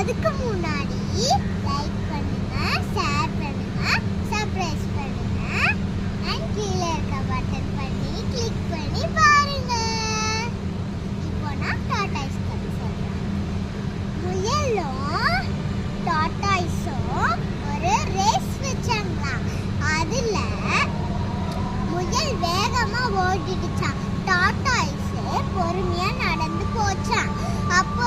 அதுக்கு முன்னாடி லைக் பண்ணுங்க, ஷேர் பண்ணுங்க, சப்ஸ்கிரைப் பண்ணுங்க and கீழ இருக்க பட்டன் பண்ணி கிளிக் பண்ணி பாருங்க. இப்போ நான் டாடாய்ஸ் கதை சொல்றேன். முயலும் டாடாய்ஸும் ஒரு ரேஸ் வச்சாங்களாம். அதுல முயல் வேகமா ஓடிடுச்சான். டாடாய்ஸ் பொறுமையா நடந்து போச்சான். அப்போ